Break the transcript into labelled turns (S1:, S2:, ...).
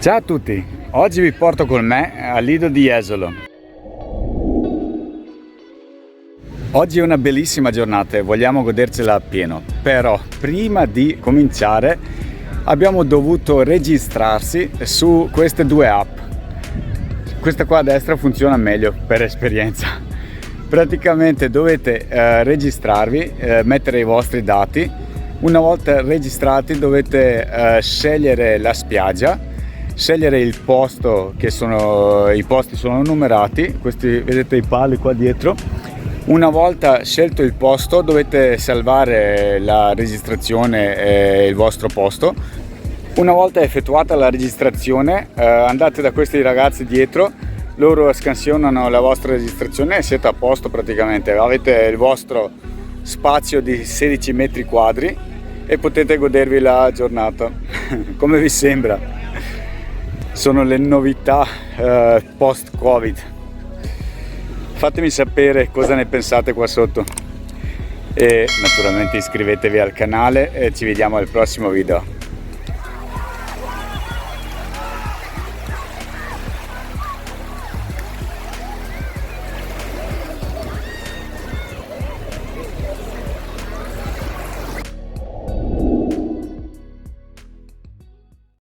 S1: Ciao a tutti, oggi vi porto con me al Lido di Jesolo. Oggi è una bellissima giornata e vogliamo godercela appieno, però prima di cominciare abbiamo dovuto registrarsi su queste due app. Questa qua a destra funziona meglio per esperienza. Praticamente dovete registrarvi, mettere i vostri dati. Una volta registrati dovete scegliere la spiaggia, scegliere il posto, i posti sono numerati, questi vedete i pali qua dietro. Una volta scelto il posto dovete salvare la registrazione e il vostro posto. Una volta effettuata la registrazione andate da questi ragazzi dietro, loro scansionano la vostra registrazione e siete a posto praticamente. Avete il vostro spazio di 16 metri quadri e potete godervi la giornata. Come vi sembra? Sono le novità post-Covid. Fatemi sapere cosa ne pensate qua sotto e naturalmente iscrivetevi al canale e ci vediamo al prossimo video.